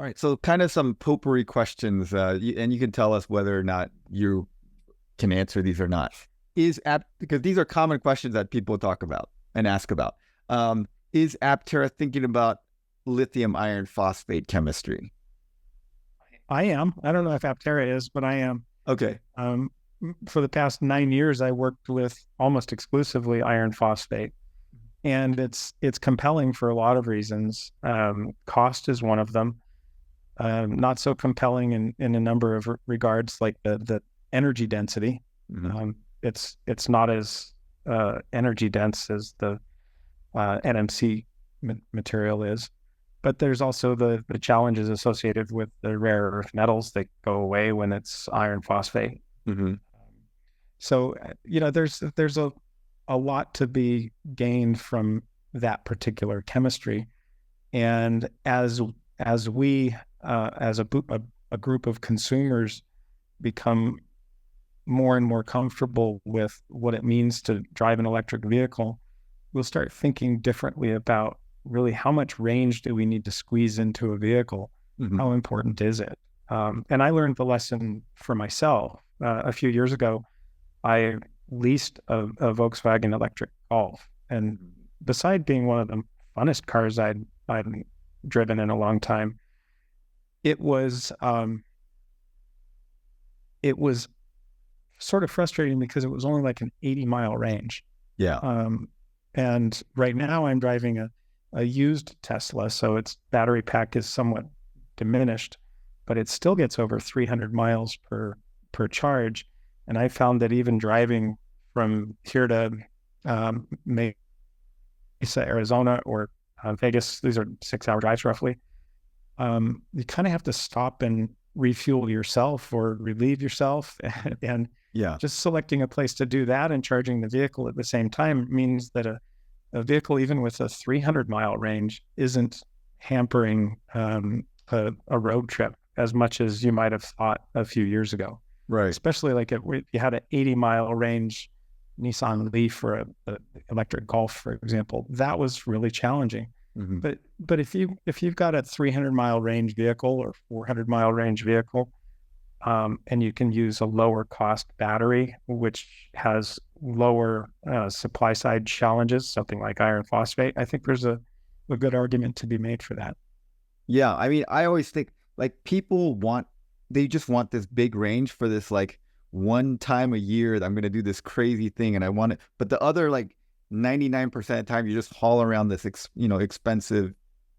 right. So kind of some potpourri questions, and you can tell us whether or not you can answer these or not. Because these are common questions that people talk about and ask about. Is Aptera thinking about lithium iron phosphate chemistry? I am. I don't know if Aptera is, but I am. Okay. For the past 9 years, I worked with almost exclusively iron phosphate, and it's compelling for a lot of reasons. Cost is one of them. Not so compelling in a number of regards, like the energy density. Mm-hmm. It's not as energy dense as the NMC material is, but there's also the challenges associated with the rare earth metals that go away when it's iron phosphate. Mm-hmm. So there's a lot to be gained from that particular chemistry, and as we as a group of consumers become more and more comfortable with what it means to drive an electric vehicle, we'll start thinking differently about really how much range do we need to squeeze into a vehicle? Mm-hmm. How important is it? And I learned the lesson for myself. A few years ago, I leased a Volkswagen electric Golf. And beside being one of the funnest cars I'd driven in a long time, it was sort of frustrating because it was only like an 80-mile range. Yeah. And right now I'm driving a used Tesla, so its battery pack is somewhat diminished, but it still gets over 300 miles per charge. And I found that even driving from here to Mesa, Arizona, or Vegas, these are 6-hour drives roughly, you kind of have to stop and refuel yourself or relieve yourself. And just selecting a place to do that and charging the vehicle at the same time means that a vehicle, even with a 300-mile range, isn't hampering a road trip as much as you might have thought a few years ago. Right. Especially like if you had an 80-mile range Nissan Leaf or a electric Golf, for example, that was really challenging. Mm-hmm. But if you've got a 300-mile range vehicle or 400-mile range vehicle, and you can use a lower cost battery, which has lower supply side challenges, something like iron phosphate, I think there's a good argument to be made for that. Yeah. I mean, I always think like they just want this big range for this like one time a year that I'm going to do this crazy thing and I want it. But the other like 99% of the time, you just haul around this, expensive,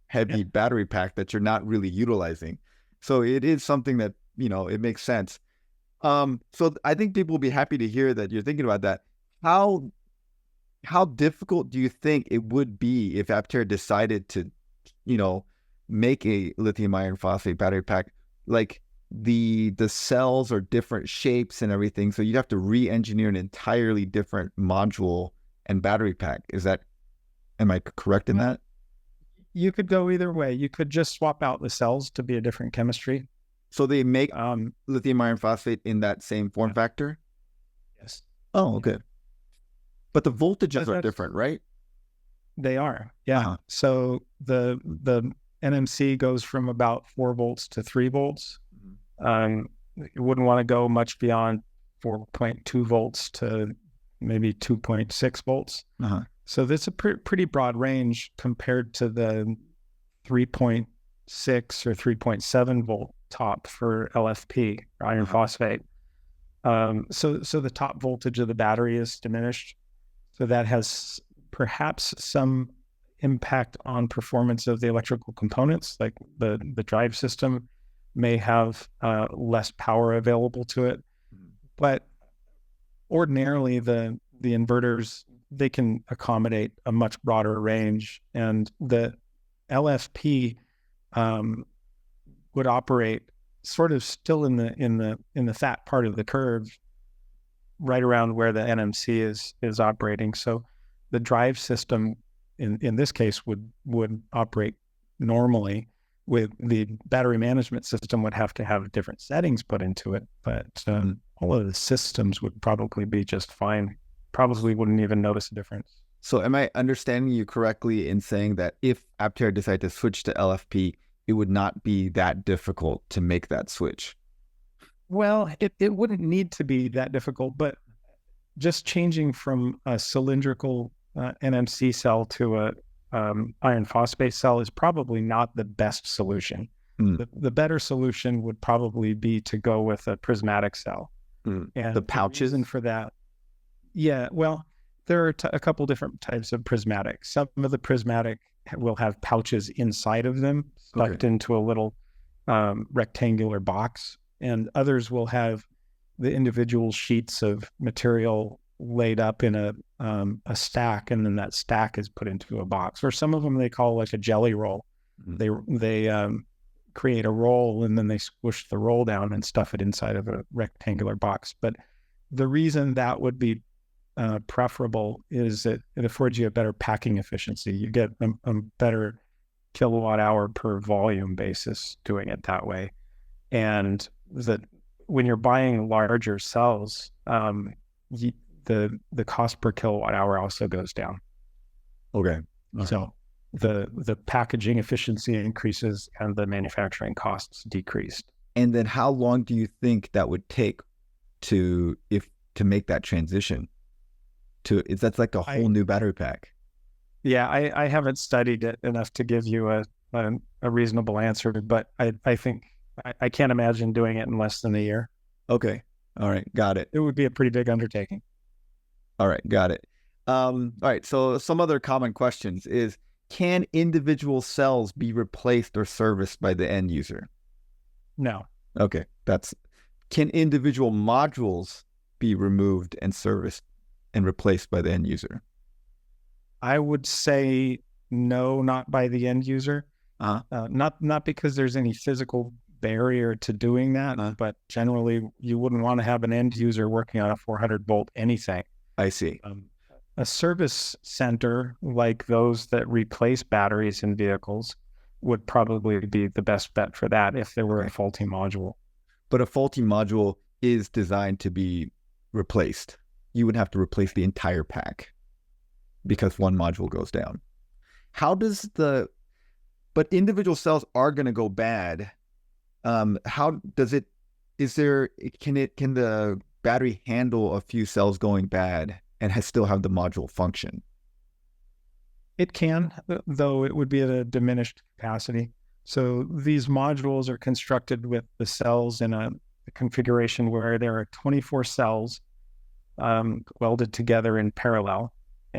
heavy battery pack that you're not really utilizing. So it is something that, it makes sense. So I think people will be happy to hear that you're thinking about that. How difficult do you think it would be if Aptera decided to, make a lithium iron phosphate battery pack? Like the cells are different shapes and everything. So you'd have to re-engineer an entirely different module and battery pack. Am I correct in that? You could go either way. You could just swap out the cells to be a different chemistry. So they make lithium iron phosphate in that same form factor? Yes. Oh, okay. But the voltages are different, right? They are. Yeah. Uh-huh. So the NMC goes from about 4 volts to 3 volts. You wouldn't want to go much beyond 4.2 volts to maybe 2.6 volts. Uh-huh. So that's a pretty broad range compared to the 3.6 or 3.7 volt top for LFP, or iron phosphate. So the top voltage of the battery is diminished. So that has perhaps some impact on performance of the electrical components, like the drive system may have less power available to it. But ordinarily the inverters, they can accommodate a much broader range, and the LFP would operate sort of still in the fat part of the curve, right around where the NMC is operating. So the drive system in this case would operate normally. With the battery management system would have to have different settings put into it, but all of the systems would probably be just fine. Probably wouldn't even notice a difference. So am I understanding you correctly in saying that if Aptera decided to switch to LFP, it would not be that difficult to make that switch. Well, it wouldn't need to be that difficult, but just changing from a cylindrical NMC cell to a iron phosphate cell is probably not the best solution. The better solution would probably be to go with a prismatic cell. And the pouches? The reason for that, yeah, well, there are a couple different types of prismatic. Some of the prismatic will have pouches inside of them, stuck into a little rectangular box, and others will have the individual sheets of material laid up in a stack, and then that stack is put into a box. Or some of them they call like a jelly roll. They create a roll, and then they squish the roll down and stuff it inside of a rectangular box. But the reason that would be preferable is that it affords you a better packing efficiency. You get a better kilowatt hour per volume basis doing it that way. And that when you're buying larger cells, the cost per kilowatt hour also goes down. Okay. So the packaging efficiency increases and the manufacturing costs decreased. And then how long do you think that would take to make that transition? That's like a whole new battery pack. Yeah, I haven't studied it enough to give you a reasonable answer, but I think I can't imagine doing it in less than a year. Okay. All right. Got it. It would be a pretty big undertaking. All right. Got it. All right. So some other common questions is, can individual cells be replaced or serviced by the end user? No. Okay. Can individual modules be removed and serviced and replaced by the end user? I would say no, not by the end user. Not because there's any physical barrier to doing that, but generally you wouldn't want to have an end user working on a 400 volt anything. I see. A service center like those that replace batteries in vehicles would probably be the best bet for that if there were a faulty module. But a faulty module is designed to be replaced. You would have to replace the entire pack because one module goes down. But individual cells are going to go bad. Can the battery handle a few cells going bad and still have the module function? It can, though it would be at a diminished capacity. So these modules are constructed with the cells in a configuration where there are 24 cells welded together in parallel,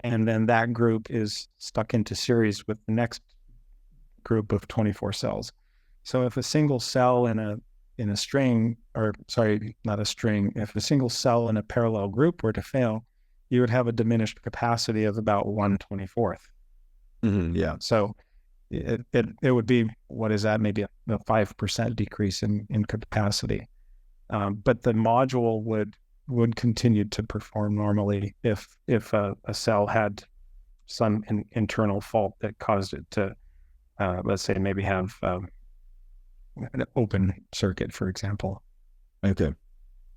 and then that group is stuck into series with the next group of 24 cells. So if a single cell in a string, or sorry, not a string, if a single cell in a parallel group were to fail, you would have a diminished capacity of about 1/24. Yeah. So it would be, what is that? Maybe a 5% decrease in capacity. But the module would continue to perform normally if a cell had some internal fault that caused it to, let's say, maybe have an open circuit, for example. Okay.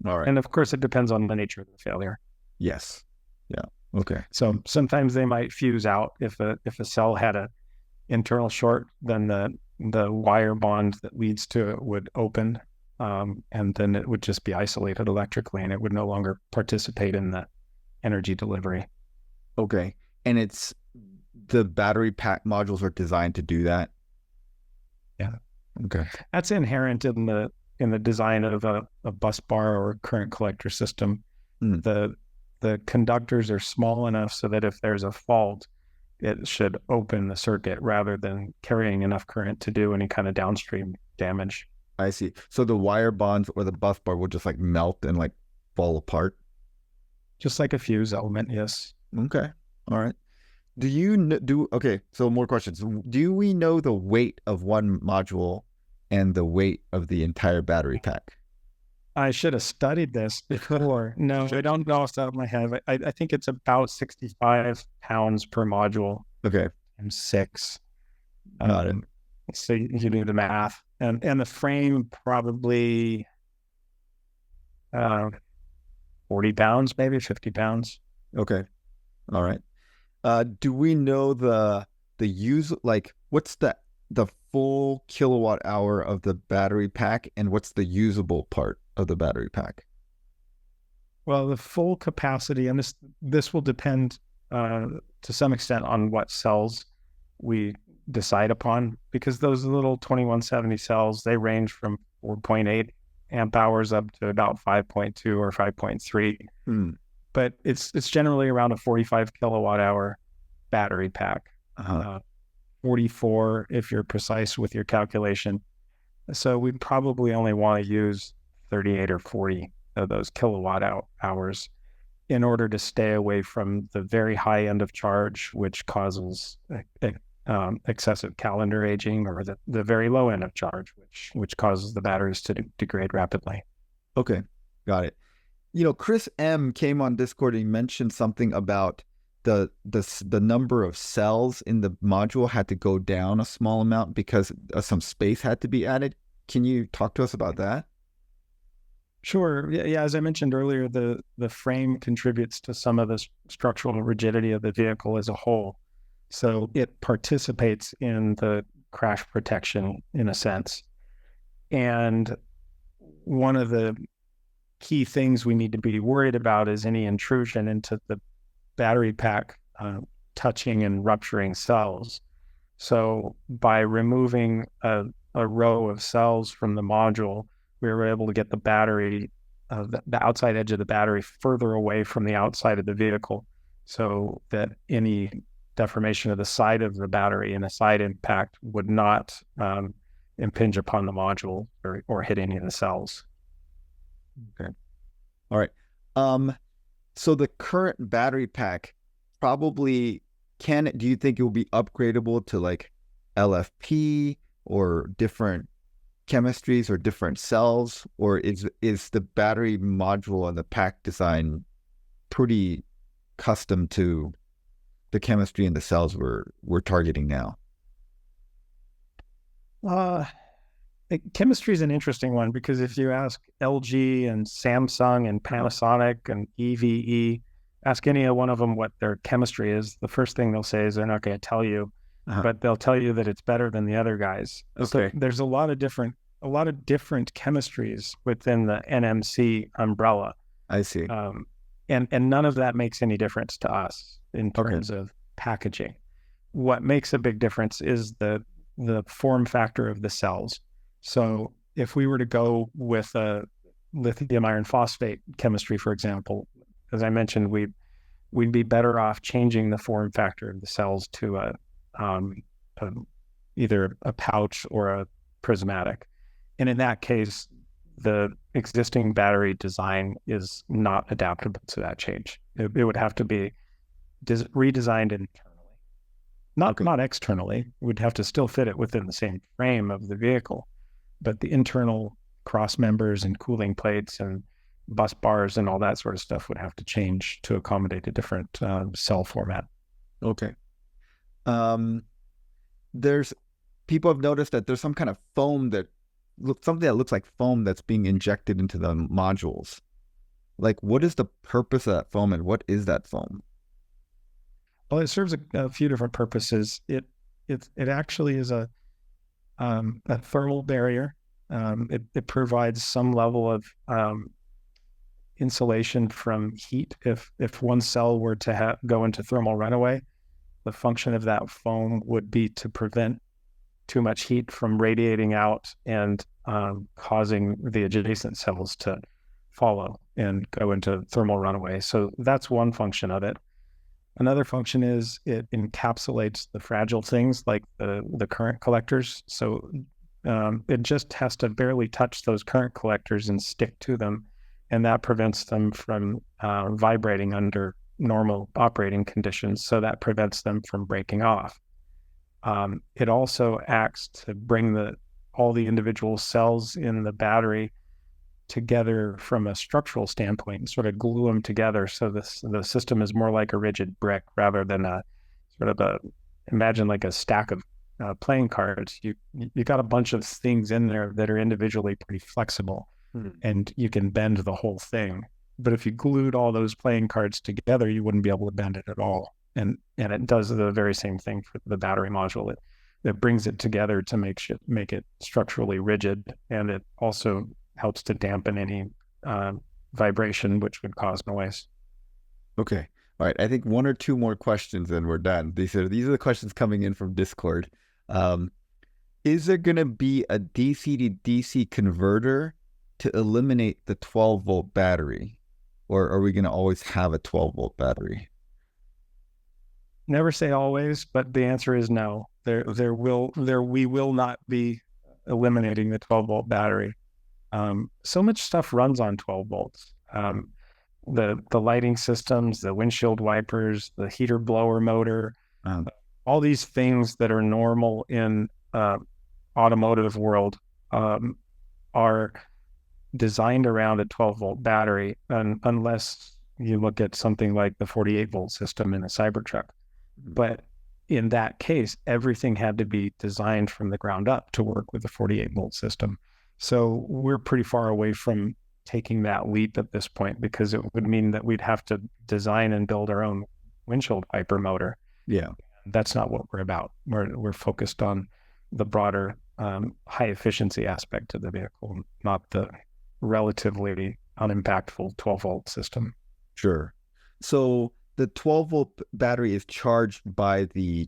All right. And of course, it depends on the nature of the failure. Yes. Yeah. Okay. So sometimes they might fuse out. If a cell had a internal short, then the wire bond that leads to it would open, and then it would just be isolated electrically, and it would no longer participate in the energy delivery. Okay. And the battery pack modules are designed to do that? Yeah. Okay. That's inherent in the design of a bus bar or current collector system. The conductors are small enough so that if there's a fault, it should open the circuit rather than carrying enough current to do any kind of downstream damage. I see. So the wire bonds or the bus bar will just like melt and like fall apart? Just like a fuse element, yes. Okay. All right. Okay, so more questions. Do we know the weight of one module and the weight of the entire battery pack? I should have studied this before. No, I don't know off the top of my head. I think it's about 65 pounds per module. Okay. And 6. Got it. So you do the math. And the frame probably 40 pounds, maybe 50 pounds. Okay. All right. Do we know the use, like what's the full kilowatt hour of the battery pack, and what's the usable part of the battery pack? Well, the full capacity, and this will depend to some extent on what cells we decide upon, because those little 2170 cells, they range from 4.8 amp hours up to about 5.2 or 5.3. But it's generally around a 45 kilowatt hour battery pack. 44 if you're precise with your calculation. So we probably only want to use 38 or 40 of those kilowatt hours in order to stay away from the very high end of charge, which causes excessive calendar aging, or the very low end of charge, which causes the batteries to degrade rapidly. Okay, got it. Chris M came on Discord and he mentioned something about the number of cells in the module had to go down a small amount because some space had to be added. Can you talk to us about that? Sure. Yeah. As I mentioned earlier, the frame contributes to some of the structural rigidity of the vehicle as a whole. So it participates in the crash protection in a sense. And one of the key things we need to be worried about is any intrusion into the battery pack touching and rupturing cells. So by removing a row of cells from the module, we were able to get the battery, the outside edge of the battery further away from the outside of the vehicle, so that any deformation of the side of the battery and a side impact would not impinge upon the module or hit any of the cells. Okay. All right. So the current battery pack probably do you think it will be upgradable to like LFP or different chemistries or different cells, or is the battery module and the pack design pretty custom to the chemistry and the cells we're targeting now? Chemistry is an interesting one, because if you ask LG and Samsung and Panasonic and EVE, ask any one of them what their chemistry is, the first thing they'll say is they're not going to tell you, but they'll tell you that it's better than the other guys. Okay. So there's a lot of different chemistries within the NMC umbrella. I see. And none of that makes any difference to us in terms of packaging. What makes a big difference is the form factor of the cells. So if we were to go with a lithium iron phosphate chemistry, for example, as I mentioned, we'd be better off changing the form factor of the cells to either a pouch or a prismatic. And in that case, the existing battery design is not adaptable to that change. It would have to be redesigned internally, not externally. We'd have to still fit it within the same frame of the vehicle, but the internal cross members and cooling plates and bus bars and all that sort of stuff would have to change to accommodate a different cell format. Okay. People have noticed that there's some kind of foam something that looks like foam that's being injected into the modules. Like, what is the purpose of that foam, and what is that foam? Well, it serves a few different purposes. It actually is a thermal barrier. It provides some level of insulation from heat. If one cell were to go into thermal runaway, the function of that foam would be to prevent too much heat from radiating out and causing the adjacent cells to follow and go into thermal runaway. So that's one function of it. Another function is it encapsulates the fragile things like the current collectors. So it just has to barely touch those current collectors and stick to them, and that prevents them from vibrating under normal operating conditions. So that prevents them from breaking off. It also acts to bring all the individual cells in the battery together from a structural standpoint and sort of glue them together, so the system is more like a rigid brick rather than imagine like a stack of playing cards. You got a bunch of things in there that are individually pretty flexible, and you can bend the whole thing. But if you glued all those playing cards together, you wouldn't be able to bend it at all. And it does the very same thing for the battery module. it brings it together to make it structurally rigid, and it also helps to dampen any vibration, which would cause noise. Okay. All right. I think one or two more questions and we're done. These are the questions coming in from Discord. Is there going to be a DC to DC converter to eliminate the 12-volt battery? Or are we going to always have a 12-volt battery? Never say always, but the answer is no. We will not be eliminating the 12-volt battery. So much stuff runs on 12 volts. The lighting systems, the windshield wipers, the heater blower motor, all these things that are normal in automotive world are designed around a 12-volt battery, unless you look at something like the 48-volt system in a Cybertruck. But in that case, everything had to be designed from the ground up to work with a 48-volt system. So we're pretty far away from taking that leap at this point, because it would mean that we'd have to design and build our own windshield wiper motor. Yeah. That's not what we're about. We're focused on the broader high efficiency aspect of the vehicle, not the relatively unimpactful 12-volt system. Sure. So the 12-volt battery is charged by the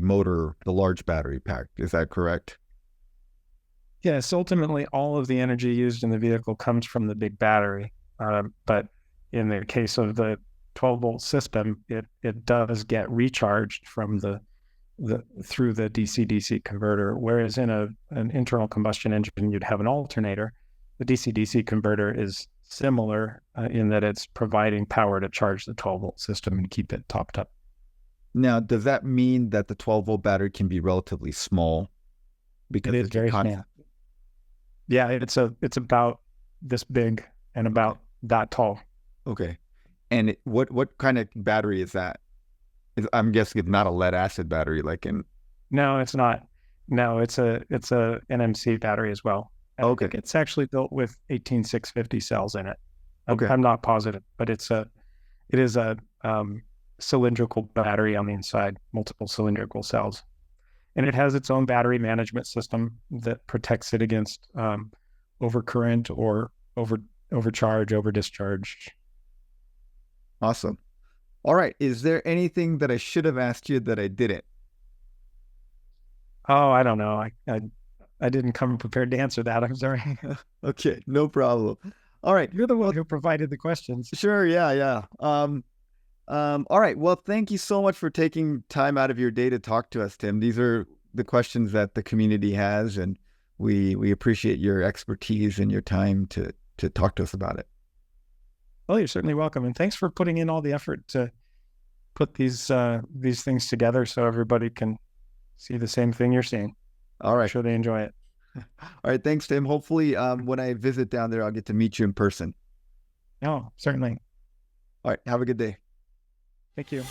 motor, the large battery pack. Is that correct? Yes, ultimately, all of the energy used in the vehicle comes from the big battery. But in the case of the 12-volt system, it does get recharged from through the DC-DC converter. Whereas in an internal combustion engine, you'd have an alternator. The DC-DC converter is similar in that it's providing power to charge the 12-volt system and keep it topped up. Now, does that mean that the 12-volt battery can be relatively small? Because it is very small. Yeah, it's about this big and about that tall. Okay. And what kind of battery is that? I'm guessing it's not a lead acid battery like in... No, it's not. No, it's a NMC battery as well. Okay. I think it's actually built with 18650 cells in it. Okay. I'm not positive, but it is a cylindrical battery on the inside, multiple cylindrical cells. And it has its own battery management system that protects it against overcurrent or overcharge, over discharge. Awesome. All right. Is there anything that I should have asked you that I didn't? Oh, I don't know. I didn't come prepared to answer that. I'm sorry. Okay, no problem. All right. You're the one who provided the questions. Sure. Yeah. All right. Well, thank you so much for taking time out of your day to talk to us, Tim. These are the questions that the community has, and we appreciate your expertise and your time to talk to us about it. Well, you're certainly welcome. And thanks for putting in all the effort to put these things together so everybody can see the same thing you're seeing. All right. I'm sure they enjoy it. All right. Thanks, Tim. Hopefully, when I visit down there, I'll get to meet you in person. No, certainly. All right. Have a good day. Thank you.